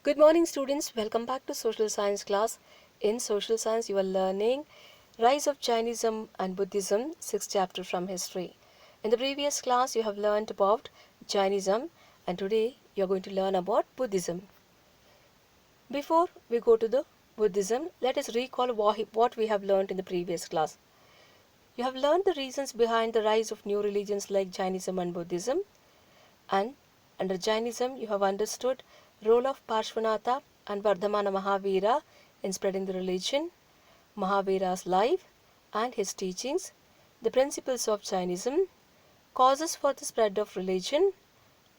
Good morning, students. Welcome back to Social Science class. In Social Science, you are learning Rise of Jainism and Buddhism, 6th chapter from history. In the previous class, you have learned about Jainism, and today you are going to learn about Buddhism. Before we go to the Buddhism, let us recall what we have learned in the previous class. You have learned the reasons behind the rise of new religions like Jainism and Buddhism, and under Jainism you have understood role of Parshvanatha and Vardhamana Mahavira in spreading the religion, Mahavira's life and his teachings, the principles of Jainism, causes for the spread of religion,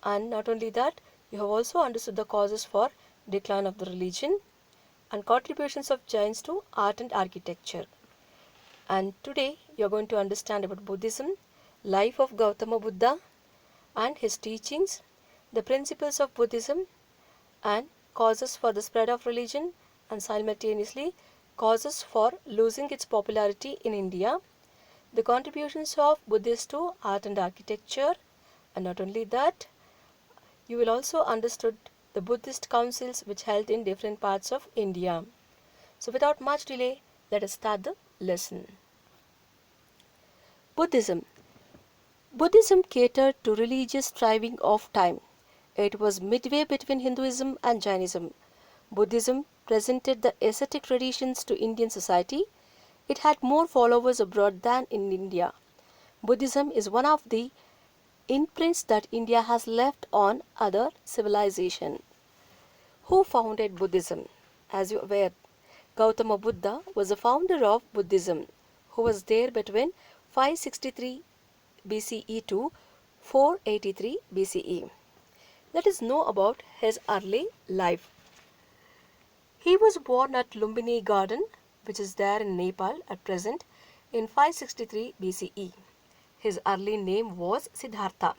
and not only that, you have also understood the causes for decline of the religion and contributions of Jains to art and architecture. And today you are going to understand about Buddhism, life of Gautama Buddha and his teachings, the principles of Buddhism and causes for the spread of religion, and simultaneously causes for losing its popularity in India, the contributions of Buddhists to art and architecture, and not only that, you will also understood the Buddhist councils which held in different parts of India. So without much delay, let us start the lesson. Buddhism. Buddhism catered to religious striving of time. It was midway between Hinduism and Jainism. Buddhism presented the ascetic traditions to Indian society. It had more followers abroad than in India. Buddhism is one of the imprints that India has left on other civilization. Who founded Buddhism? As you are aware, Gautama Buddha was the founder of Buddhism, who was there between 563 BCE to 483 BCE. Let us know about his early life. He was born at Lumbini Garden, which is there in Nepal at present, in 563 BCE. His early name was Siddhartha.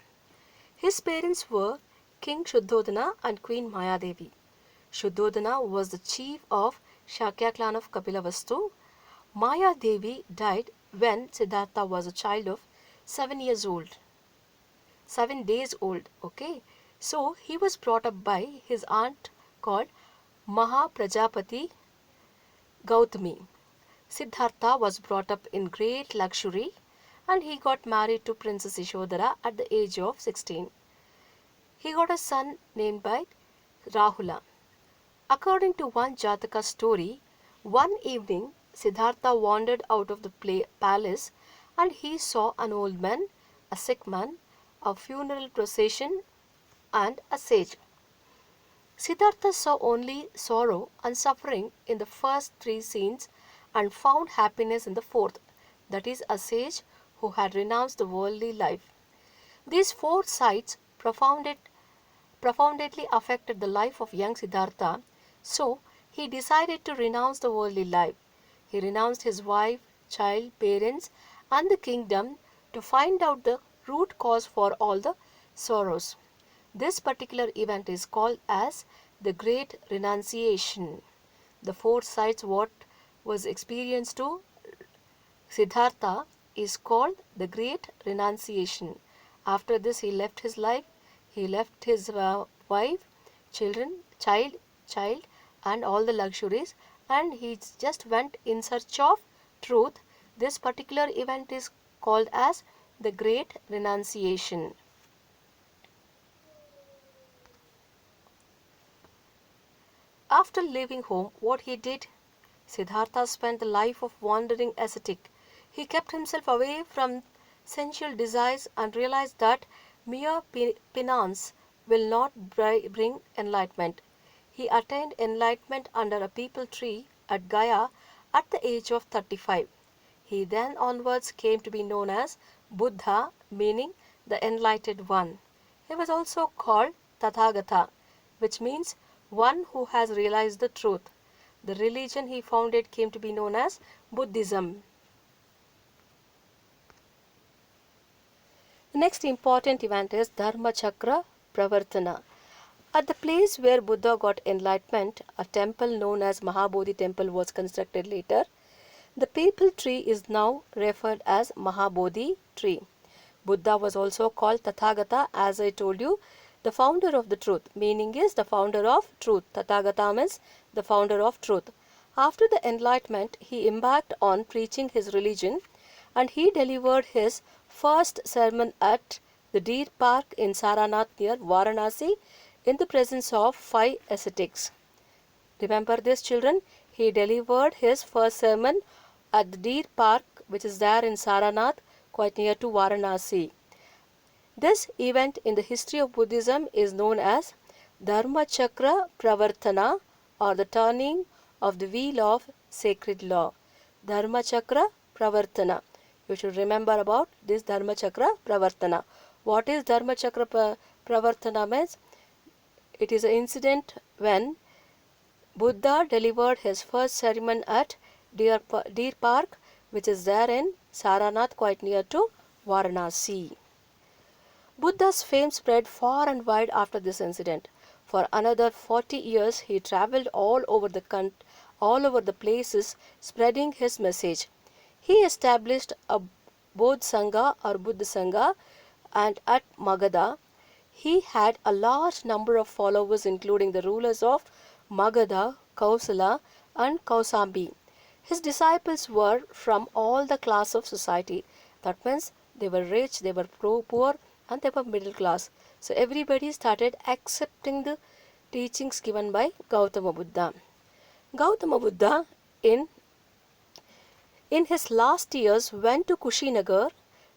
His parents were King Shuddhodana and Queen Mayadevi. Shuddhodana was the chief of Shakya clan of Kapilavastu. Mayadevi died when Siddhartha was a child of 7 years old. 7 days old, okay. So he was brought up by his aunt called Mahaprajapati Gautami. Siddhartha was brought up in great luxury and he got married to Princess Yashodhara at the age of 16. He got a son named by Rahula. According to one Jataka story, one evening Siddhartha wandered out of the palace and he saw an old man, a sick man, a funeral procession and a sage. Siddhartha saw only sorrow and suffering in the first 3 scenes and found happiness in the fourth, that is, a sage who had renounced the worldly life. These 4 sights profoundly affected the life of young Siddhartha, so he decided to renounce the worldly life. He renounced his wife, child, parents, and the kingdom to find out the root cause for all the sorrows. This particular event is called as the Great Renunciation. The 4 sights what was experienced to Siddhartha is called the Great Renunciation. After this he left his life, he left his wife, child and all the luxuries, and he just went in search of truth. This particular event is called as the Great Renunciation. After leaving home, what he did? Siddhartha spent the life of wandering ascetic. He kept himself away from sensual desires and realized that mere penance will not bring enlightenment. He attained enlightenment under a peepal tree at Gaya at the age of 35. He then onwards came to be known as Buddha, meaning the enlightened one. He was also called Tathagata, which means one who has realized the truth. The religion he founded came to be known as Buddhism. The next important event is Dharma Chakra Pravartana. At the place where Buddha got enlightenment, a temple known as Mahabodhi temple was constructed later. The peepal tree is now referred as Mahabodhi tree. Buddha was also called Tathagata, as I told you. The founder of the truth, meaning is the founder of truth. Tathagata means the founder of truth. After the enlightenment, he embarked on preaching his religion, and he delivered his first sermon at the Deer Park in Saranath near Varanasi in the presence of 5 ascetics. Remember this, children? He delivered his first sermon at the Deer Park, which is there in Saranath, quite near to Varanasi. This event in the history of Buddhism is known as Dharmachakra Pravartana, or the turning of the wheel of sacred law. Dharmachakra Pravartana. You should remember about this Dharmachakra Pravartana. What is Dharmachakra Pravartana means? It is an incident when Buddha delivered his first sermon at Deer Park, which is there in Saranath, quite near to Varanasi. Buddha's fame spread far and wide after this incident. For another 40 years, he traveled all over the places, spreading his message. He established a Bodh Sangha or Buddha Sangha, and at Magadha, he had a large number of followers, including the rulers of Magadha, Kausala, and Kausambi. His disciples were from all the class of society. That means they were rich, they were poor, and they were middle class. So everybody started accepting the teachings given by Gautama Buddha. Gautama Buddha in his last years went to Kushinagar,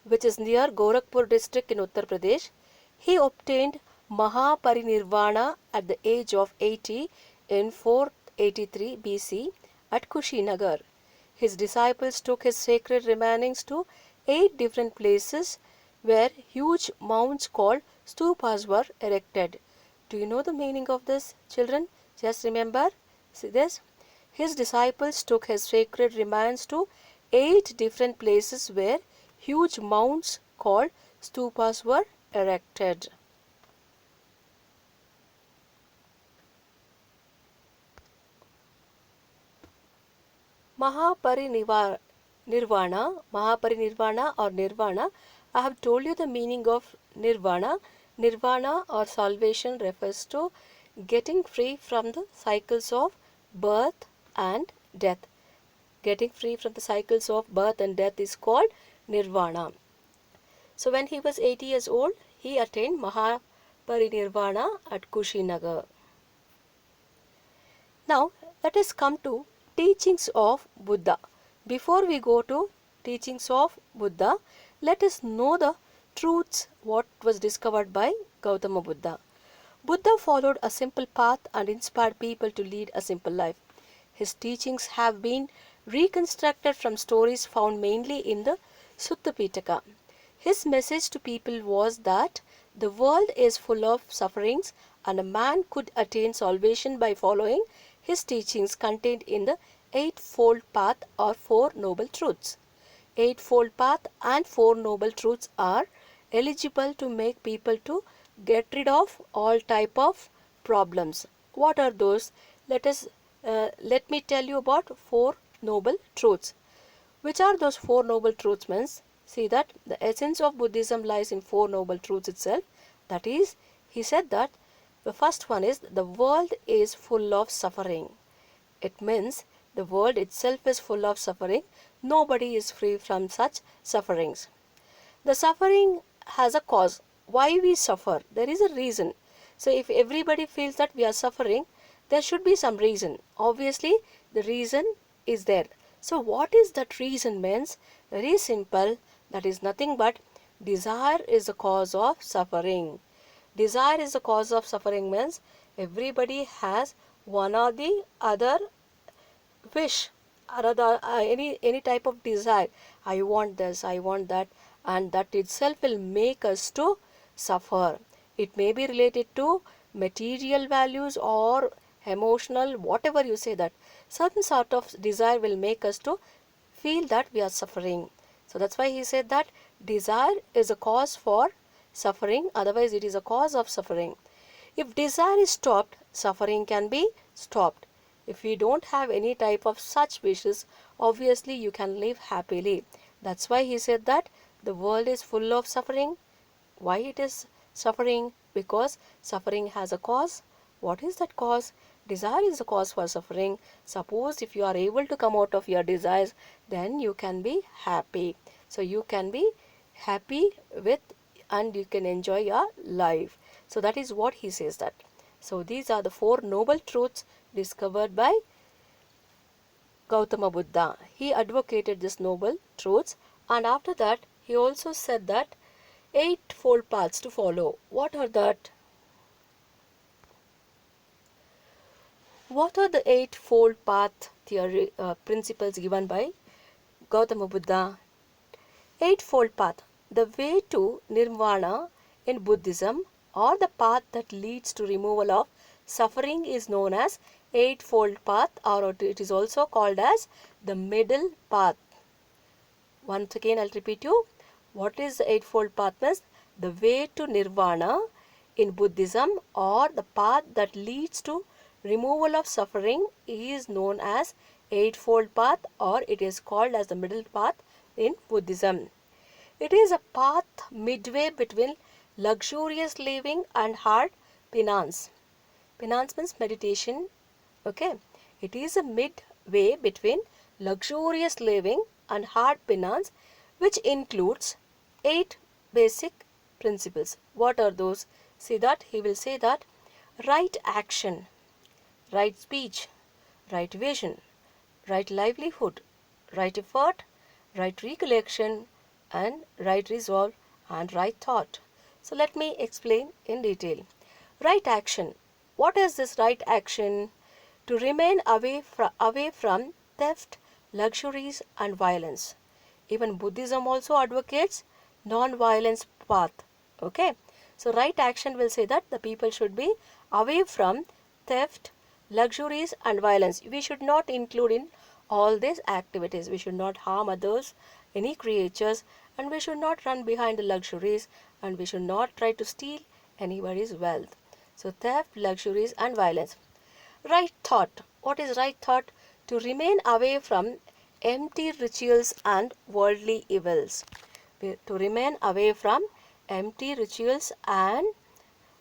which is near Gorakhpur district in Uttar Pradesh. He obtained Mahaparinirvana at the age of 80 in 483 BC at Kushinagar. His disciples took his sacred remains to 8 different places where huge mounds called stupas were erected. Do you know the meaning of this, children? Just remember, see this. His disciples took his sacred remains to 8 different places where huge mounds called stupas were erected. Mahaparinirvana or Nirvana. I have told you the meaning of Nirvana. Nirvana or salvation refers to getting free from the cycles of birth and death. Getting free from the cycles of birth and death is called Nirvana. So when he was 80 years old, he attained Mahaparinirvana at Kushinagar. Now let us come to teachings of Buddha. Before we go to teachings of Buddha, let us know the truths what was discovered by Gautama Buddha. Buddha followed a simple path and inspired people to lead a simple life. His teachings have been reconstructed from stories found mainly in the Sutta Pitaka. His message to people was that the world is full of sufferings and a man could attain salvation by following his teachings contained in the Eightfold Path or Four Noble Truths. Eightfold Path and Four Noble Truths are eligible to make people to get rid of all type of problems. What are those? Let me tell you about Four Noble Truths. Which are those Four Noble Truths means? See that the essence of Buddhism lies in Four Noble Truths itself. That is, he said that the first one is the world is full of suffering. It means the world itself is full of suffering. Nobody is free from such sufferings. The suffering has a cause. Why we suffer? There is a reason. So if everybody feels that we are suffering, there should be some reason. Obviously, the reason is there. So what is that reason means? Very simple. That is nothing but desire is the cause of suffering. Desire is the cause of suffering means everybody has one or the other wish or any type of desire. I want this, I want that, and that itself will make us to suffer. It may be related to material values or emotional, whatever you say, that certain sort of desire will make us to feel that we are suffering. So that's why he said that desire is a cause for suffering, otherwise it is a cause of suffering. If desire is stopped, suffering can be stopped. If you don't have any type of such wishes, obviously you can live happily. That's why he said that the world is full of suffering. Why it is suffering? because suffering has a cause. What is that cause? Desire is the cause for suffering. Suppose if you are able to come out of your desires, then you can be happy. So you can be happy with and you can enjoy your life. So that is what he says that. So these are the four noble truths discovered by Gautama Buddha. He advocated these noble truths, and after that he also said that eightfold paths to follow. What are that? What are the eightfold path theory principles given by Gautama Buddha? Eightfold path, the way to nirvana in Buddhism, or the path that leads to removal of suffering, is known as eightfold path, or it is also called as the middle path. Once again I'll repeat you. What is the eightfold path? Means the way to nirvana in Buddhism, or the path that leads to removal of suffering, is known as eightfold path, or it is called as the middle path in Buddhism. It is a path midway between luxurious living and hard penance. Penance means meditation. Okay. It is a midway between luxurious living and hard penance, which includes 8 basic principles. What are those? See that he will say that right action, right speech, right vision, right livelihood, right effort, right recollection, and right resolve, and right thought. So let me explain in detail. Right action. What is this right action? To remain away from theft, luxuries, and violence. Even Buddhism also advocates non-violence path. Okay. So right action will say that the people should be away from theft, luxuries, and violence. We should not include in all these activities. We should not harm others, any creatures, and we should not run behind the luxuries, and we should not try to steal anybody's wealth. So theft, luxuries, and violence. Right thought. What is right thought? To remain away from empty rituals and worldly evils. To remain away from empty rituals and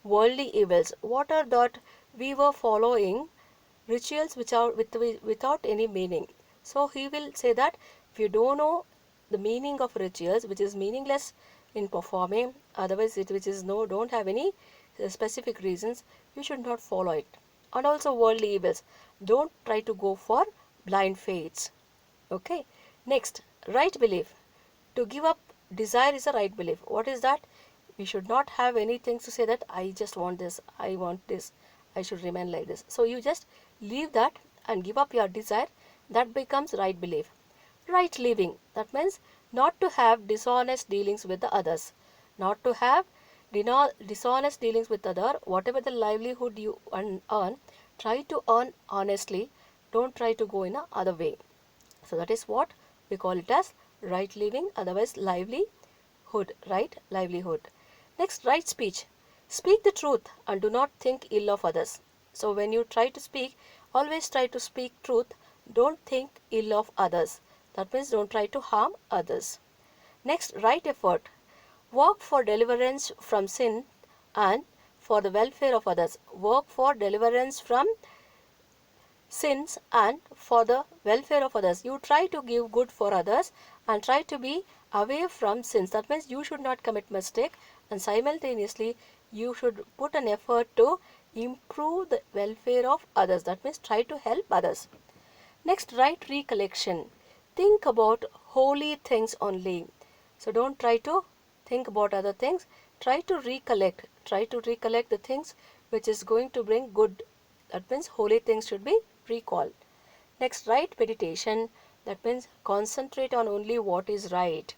worldly evils. What are that? We were following rituals which are without any meaning. So he will say that if you don't know the meaning of rituals, which is meaningless in performing, otherwise it which is no don't have any specific reasons, you should not follow it. And also worldly evils, don't try to go for blind faiths. Okay. Next, right belief. To give up desire is a right belief. What is that? We should not have anything to say that I just want this, I want this, I should remain like this. So you just leave that and give up your desire. That becomes right belief. Right living. That means not to have dishonest dealings with the others. Not to have dishonest dealings with other. Whatever the livelihood you earn, try to earn honestly. Don't try to go in a other way. So that is what we call it as right living, otherwise livelihood, right livelihood. Next, right speech. Speak the truth and do not think ill of others. So when you try to speak, always try to speak truth. Don't think ill of others. That means don't try to harm others. Next, right effort. Work for deliverance from sin and for the welfare of others. Work for deliverance from sins and for the welfare of others. You try to give good for others and try to be away from sins. That means you should not commit mistake, and simultaneously you should put an effort to improve the welfare of others. That means try to help others. Next, right recollection. Think about holy things only. So don't try to think about other things. Try to recollect. Try to recollect the things which is going to bring good. That means holy things should be recalled. Next, right meditation. That means concentrate on only what is right.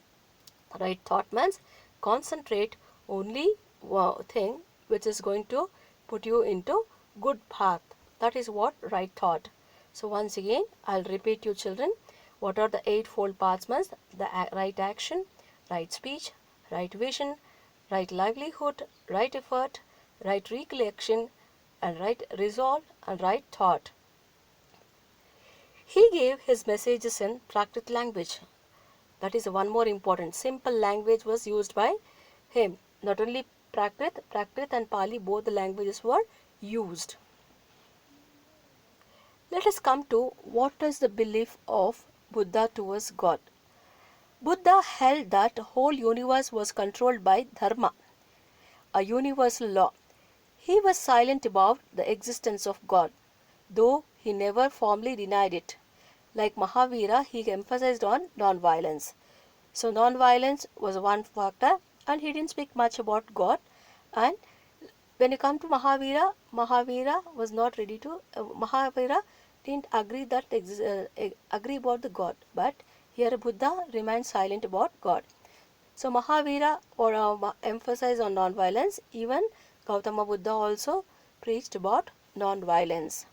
Right thought means concentrate only one thing which is going to put you into good path. That is what right thought. So once again I'll repeat you children. What are the eightfold paths? Means the right action, right speech, right vision, right livelihood, right effort, right recollection, and right resolve, and right thought. He gave his messages in practical language. That is one more important. Simple language was used by him. Not only Prakrit and Pali, both the languages were used. Let us come to what is the belief of Buddha towards God. Buddha held that the whole universe was controlled by dharma, a universal law. He was silent about the existence of God, though he never formally denied it. Like Mahavira, he emphasized on non-violence. So non-violence was one factor, and he didn't speak much about God. And when you come to Mahavira, Mahavira was not ready to. Mahavira didn't agree agree about the God, but here Buddha remained silent about God. So Mahavira or emphasized on non-violence. Even Gautama Buddha also preached about non-violence.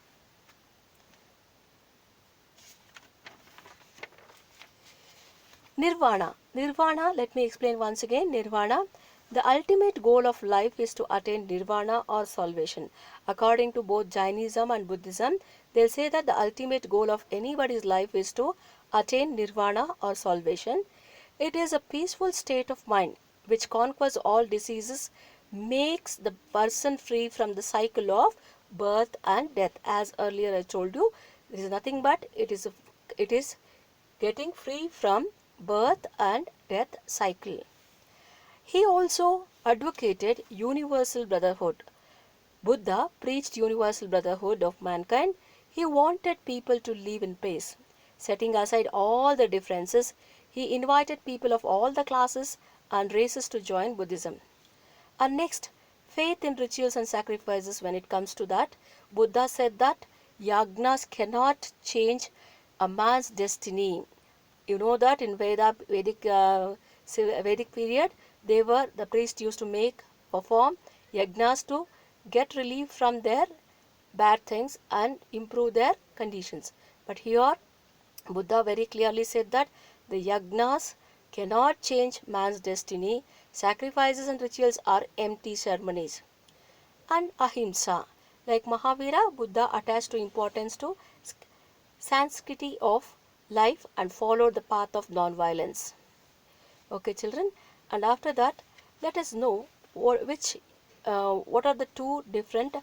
Nirvana. Nirvana, let me explain once again. Nirvana, the ultimate goal of life is to attain nirvana or salvation. According to both Jainism and Buddhism, they'll say that the ultimate goal of anybody's life is to attain nirvana or salvation. It is a peaceful state of mind which conquers all diseases, makes the person free from the cycle of birth and death. As earlier I told you, this is nothing but it is getting free from birth and death cycle. He also advocated universal brotherhood. Buddha preached universal brotherhood of mankind. He wanted people to live in peace. Setting aside all the differences, he invited people of all the classes and races to join Buddhism. And next, faith in rituals and sacrifices. When it comes to that, Buddha said that yagnas cannot change a man's destiny. You know that in Vedic period, the priest used to perform yagnas to get relief from their bad things and improve their conditions. But here Buddha very clearly said that the yagnas cannot change man's destiny. Sacrifices and rituals are empty ceremonies. And ahimsa, like Mahavira, Buddha attached to importance to sanctity of life and followed the path of non-violence. Okay, children, and after that, let us know what are the two different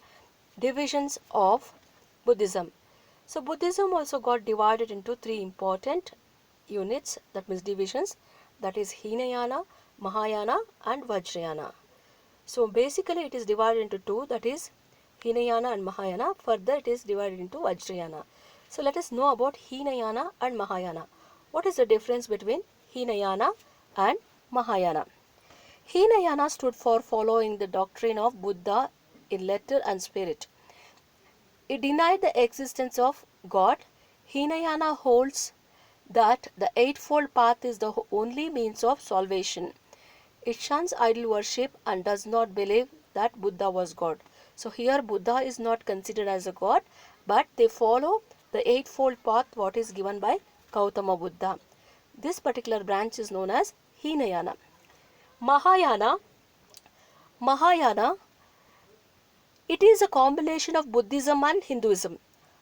divisions of Buddhism. So Buddhism also got divided into three important units, that means divisions, that is Hinayana, Mahayana and Vajrayana. So basically it is divided into two, that is Hinayana and Mahayana. Further it is divided into Vajrayana. So let us know about Hinayana and Mahayana. What is the difference between Hinayana and Mahayana? Hinayana stood for following the doctrine of Buddha in letter and spirit. It denied the existence of God. Hinayana holds that the Eightfold Path is the only means of salvation. It shuns idol worship and does not believe that Buddha was God. So here Buddha is not considered as a God, but they follow the Eightfold Path what is given by Gautama Buddha. This particular branch is known as Hinayana. Mahayana, it is a combination of Buddhism and Hinduism.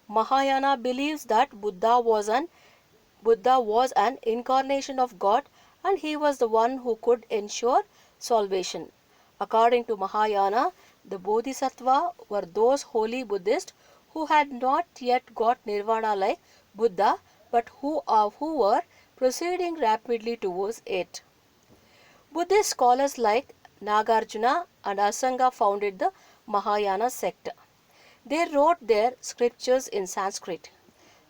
Mahayana believes that Buddha was an incarnation of God and he was the one who could ensure salvation. According to Mahayana, the Bodhisattva were those holy Buddhists who had not yet got nirvana like Buddha, but who were proceeding rapidly towards it. Buddhist scholars like Nagarjuna and Asanga founded the Mahayana sect. They wrote their scriptures in Sanskrit.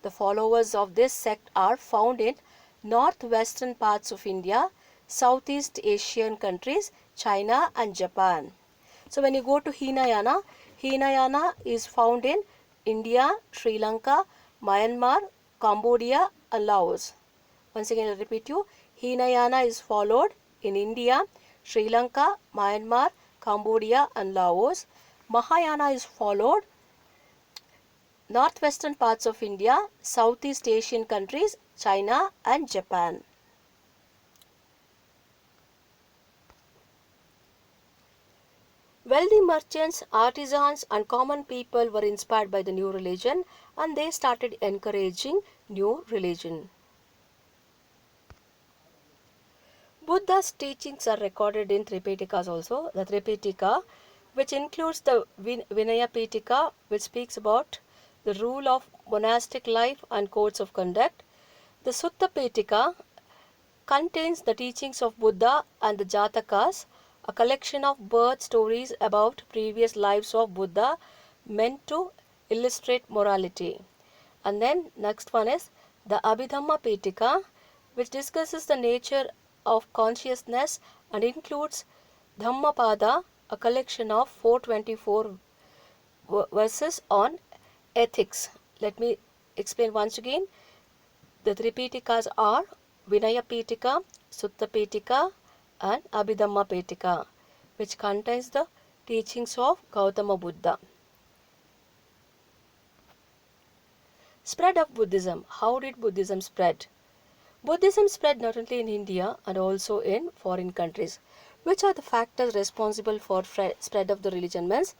The followers of this sect are found in northwestern parts of India, Southeast Asian countries, China and Japan. So when you go to Hinayana, Hinayana is found in India, Sri Lanka, Myanmar, Cambodia and Laos. Once again I will repeat you, Hinayana is followed in India, Sri Lanka, Myanmar, Cambodia and Laos. Mahayana is followed northwestern parts of India, Southeast Asian countries, China and Japan. Wealthy merchants, artisans and common people were inspired by the new religion and they started encouraging new religion. Buddha's teachings are recorded in Tripitikas also. The Tripitaka, which includes the Vinaya Pitaka, which speaks about the rule of monastic life and codes of conduct. The Sutta Pitaka contains the teachings of Buddha and the Jatakas, a collection of birth stories about previous lives of Buddha meant to illustrate morality. And then next one is the Abhidhamma Pitaka, which discusses the nature of consciousness and includes Dhammapada, a collection of 424 verses on ethics. Let me explain once again. The three Pitikas are Vinaya Pitika, Sutta Pitika, and Abhidhamma Pitika, which contains the teachings of Gautama Buddha. Spread of Buddhism. How did Buddhism spread? Buddhism spread not only in India and also in foreign countries. Which are the factors responsible for spread of the religion? Means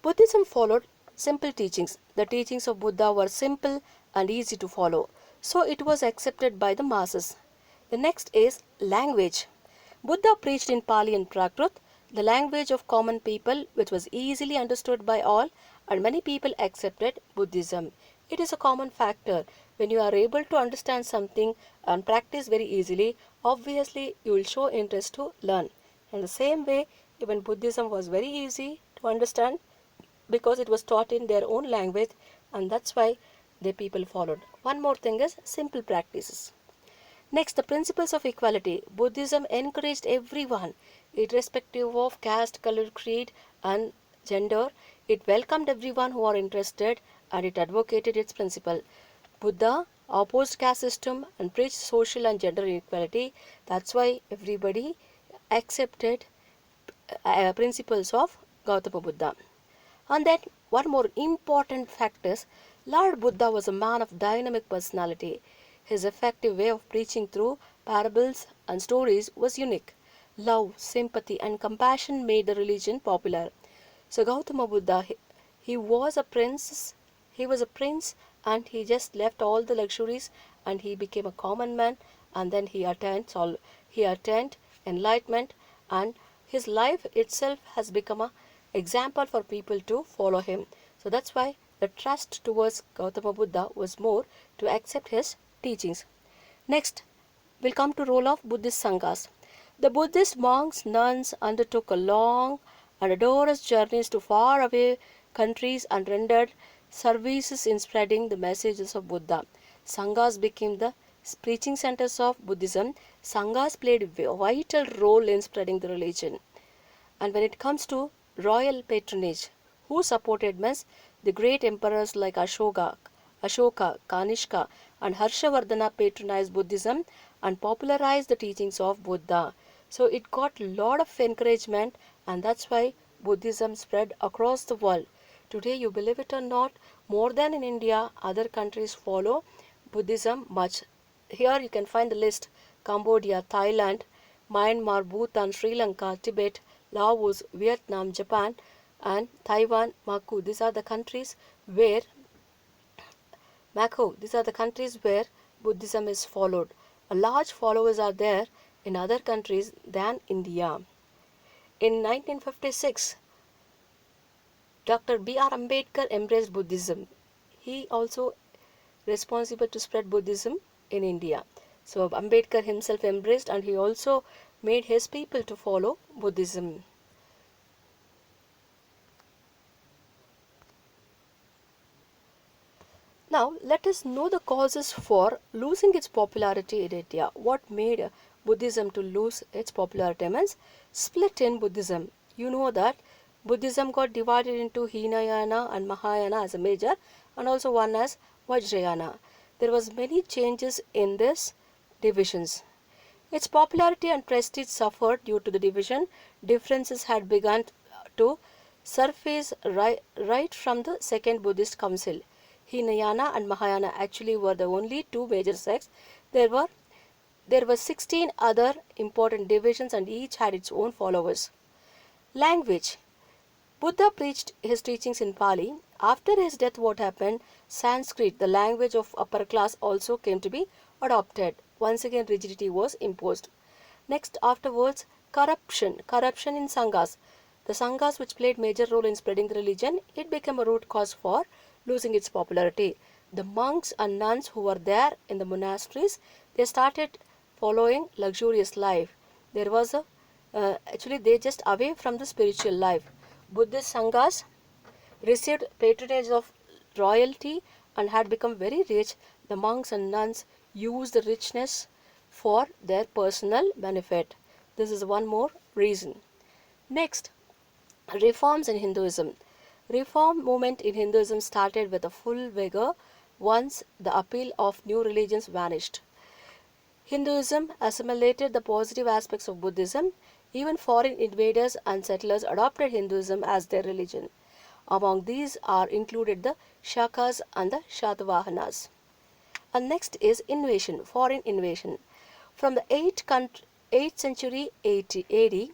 Buddhism followed simple teachings. The teachings of Buddha were simple and easy to follow, so it was accepted by the masses. The next is language. Buddha preached in Pali and Prakrit, the language of common people, which was easily understood by all, and many people accepted Buddhism. It is a common factor. When you are able to understand something and practice very easily, obviously you will show interest to learn. In the same way, even Buddhism was very easy to understand because it was taught in their own language, and that's why the people followed. One more thing is simple practices. Next, the principles of equality. Buddhism encouraged everyone, irrespective of caste, color, creed, and gender. It welcomed everyone who are interested and it advocated its principle. Buddha opposed caste system and preached social and gender equality. That's why everybody accepted principles of Gautama Buddha. And then one more important fact is Lord Buddha was a man of dynamic personality. His effective way of preaching through parables and stories was unique. Love, sympathy, and compassion made the religion popular. So Gautama Buddha, he was a prince. He was a prince, and he just left all the luxuries, and he became a common man, and then he attained enlightenment, and his life itself has become an example for people to follow him. So that's why the trust towards Gautama Buddha was more to accept his teachings. Next, we'll come to role of Buddhist Sanghas. The Buddhist monks, nuns undertook a long and arduous journeys to far away countries and rendered services in spreading the messages of Buddha. Sanghas became the preaching centers of Buddhism. Sanghas played a vital role in spreading the religion. And when it comes to royal patronage, who supported means the great emperors like Ashoka, Kanishka, and Harshavardhana patronized Buddhism and popularized the teachings of Buddha. So it got a lot of encouragement, and that's why Buddhism spread across the world. Today, you believe it or not, more than in India, other countries follow Buddhism much. Here you can find the list: Cambodia, Thailand, Myanmar, Bhutan, Sri Lanka, Tibet, Laos, Vietnam, Japan, and Taiwan, Macau. These are the countries where Buddhism is followed. A large followers are there in other countries than India. In 1956, Dr. B.R. Ambedkar embraced Buddhism. He also responsible to spread Buddhism in India. So Ambedkar himself embraced, and he also made his people to follow Buddhism. Now let us know the causes for losing its popularity in India. What made Buddhism to lose its popularity means split in Buddhism. You know that Buddhism got divided into Hinayana and Mahayana as a major, and also one as Vajrayana. There was many changes in this divisions. Its popularity and prestige suffered due to the division. Differences had begun to surface right from the Second Buddhist Council. Hinayana and Mahayana actually were the only two major sects. There were 16 other important divisions, and each had its own followers. Language. Buddha preached his teachings in Pali. After his death, what happened? Sanskrit, the language of upper class, also came to be adopted. once again rigidity was imposed. Next, afterwards, corruption in sanghas. The sanghas, which played major role in spreading the religion, it became a root cause for losing its popularity. The monks and nuns who were there in the monasteries, they started following luxurious life. There was a actually they just away from the spiritual life. Buddhist sanghas received patronage of royalty and had become very rich. The monks and nuns used the richness for their personal benefit. This is one more reason. Next, reforms in Hinduism. Reform movement in Hinduism started with a full vigor once the appeal of new religions vanished. Hinduism assimilated the positive aspects of Buddhism. Even foreign invaders and settlers adopted Hinduism as their religion. Among these are included the Shakas and the Shatavahanas. And next is invasion, foreign invasion. From the 8th century AD,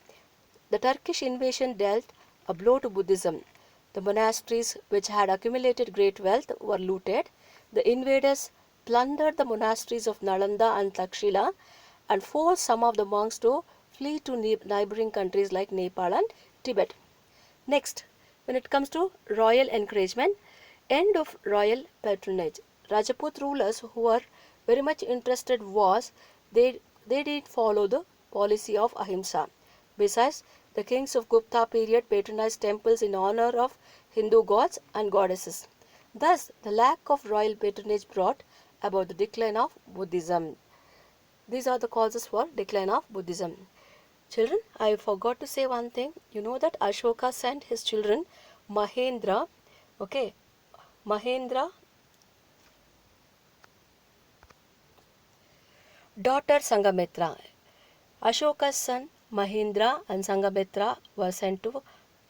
the Turkish invasion dealt a blow to Buddhism. The monasteries, which had accumulated great wealth, were looted. The invaders plundered the monasteries of Nalanda and Takshila and forced some of the monks to flee to neighboring countries like Nepal and Tibet. Next, when it comes to royal encouragement, end of royal patronage. Rajput rulers who were very much interested was they did follow the policy of ahimsa. Besides, the kings of Gupta period patronized temples in honor of Hindu gods and goddesses. Thus, the lack of royal patronage brought about the decline of Buddhism. These are the causes for decline of Buddhism. Children, I forgot to say one thing. You know that Ashoka sent his children Mahendra, okay, Mahendra, daughter Sangamitra. Ashoka's son Mahendra and Sangamitra were sent to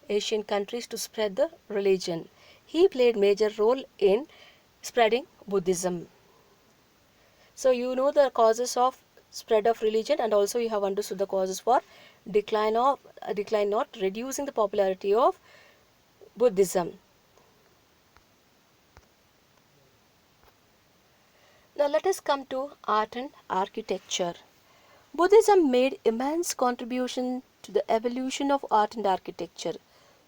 Asian countries to spread the religion. He played major role in spreading Buddhism. So you know the causes of spread of religion, and also you have understood the causes for decline, not reducing the popularity of Buddhism. Now let us come to art and architecture. Buddhism made immense contribution to the evolution of art and architecture.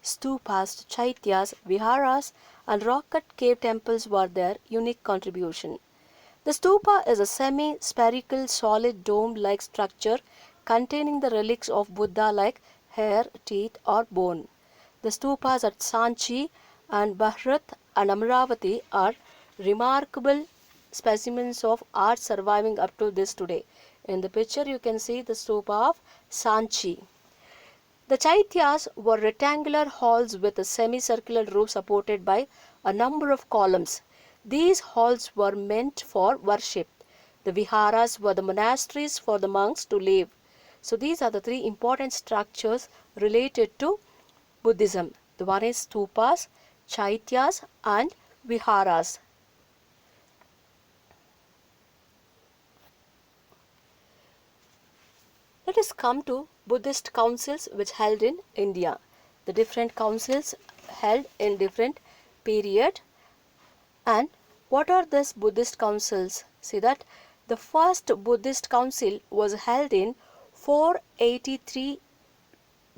Stupas, chaityas, viharas and rock-cut cave temples were their unique contribution. The stupa is a semi-spherical solid dome-like structure containing the relics of Buddha like hair, teeth or bone. The stupas at Sanchi and Bharat and Amravati are remarkable specimens of art surviving up to this today. In the picture you can see the stupa of Sanchi. The chaityas were rectangular halls with a semicircular roof supported by a number of columns. These halls were meant for worship. The viharas were the monasteries for the monks to live. So these are the three important structures related to Buddhism. The one is stupas, chaityas and viharas. Let us come to Buddhist councils which held in India. The different councils held in different period. And what are these Buddhist councils? See that the first Buddhist council was held in 483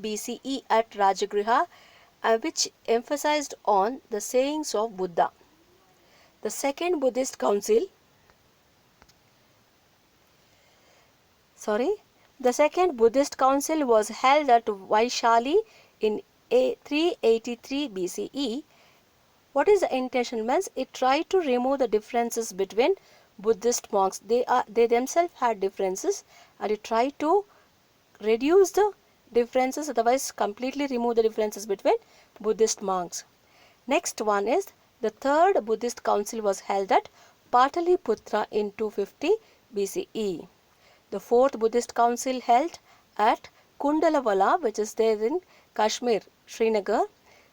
BCE at Rajagriha, which emphasized on the sayings of Buddha. The second Buddhist council The second Buddhist council was held at Vaishali in 383 BCE. What is the intention? Means it tried to remove the differences between Buddhist monks. They themselves had differences, and it tried to reduce the differences, otherwise completely remove the differences between Buddhist monks. Next one is the third Buddhist council was held at Pataliputra in 250 BCE. The fourth Buddhist council held at Kundalavala, which is there in Kashmir, Srinagar.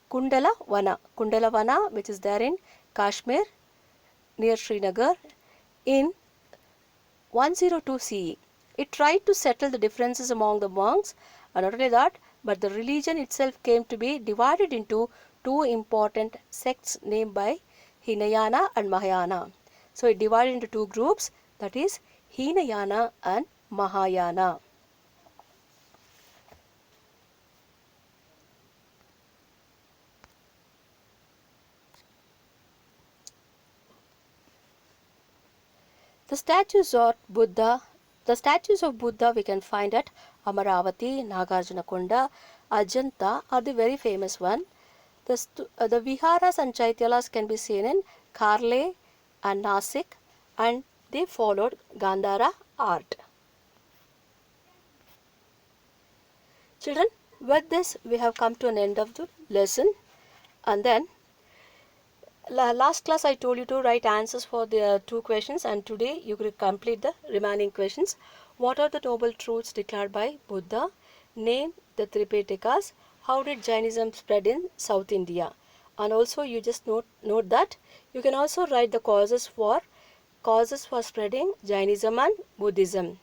Kundalavana, which is there in Kashmir, near Srinagar, in 102 CE. It tried to settle the differences among the monks, and not only that, but the religion itself came to be divided into two important sects named by Hinayana and Mahayana. So it divided into two groups, that is Hinayana and Mahayana. The statues of Buddha, the statues of Buddha we can find at Amaravati, Nagarjunakonda, Ajanta are the very famous one. The viharas and chaityalas can be seen in Karle and Nasik, and they followed Gandhara art. Children, with this we have come to an end of the lesson, and then last class I told you to write answers for the two questions, and today you will complete the remaining questions. What are the noble truths declared by Buddha? Name the Tripitakas. How did Jainism spread in South India? And also you just note that you can also write the causes for spreading Jainism and Buddhism.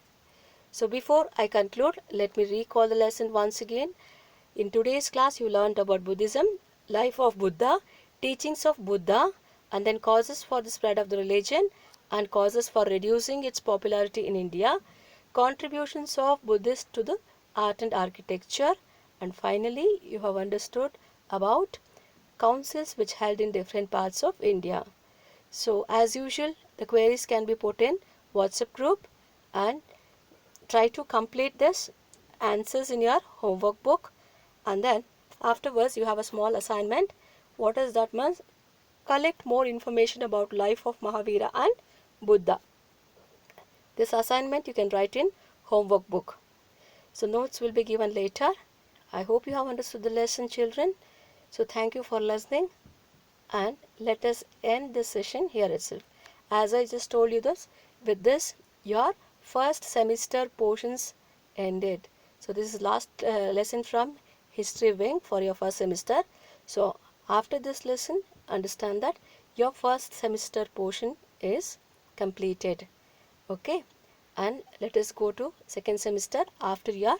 So before I conclude, let me recall the lesson once again. In today's class, you learned about Buddhism, life of Buddha, teachings of Buddha, and then causes for the spread of the religion and causes for reducing its popularity in India, contributions of Buddhists to the art and architecture, and finally, you have understood about councils which held in different parts of India. So, as usual, the queries can be put in WhatsApp group, and try to complete this answers in your homework book, and then afterwards you have a small assignment. What is that means? Collect more information about life of Mahavira and Buddha. This assignment you can write in homework book. So notes will be given later. I hope you have understood the lesson, children. So thank you for listening, and let us end this session here itself. As I just told you this, with this your first semester portions ended. So this is last lesson from history wing for your first semester. So after this lesson, understand that your first semester portion is completed. Okay, and let us go to second semester after your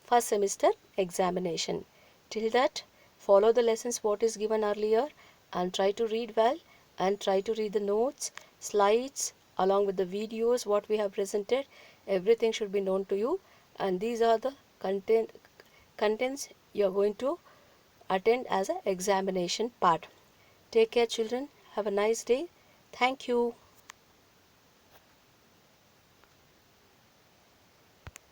first semester examination. Till that, follow the lessons what is given earlier, and try to read well, and try to read the notes, slides along with the videos what we have presented. Everything should be known to you, and these are the contents you are going to attend as an examination part. Take care, children. Have a nice day. Thank you.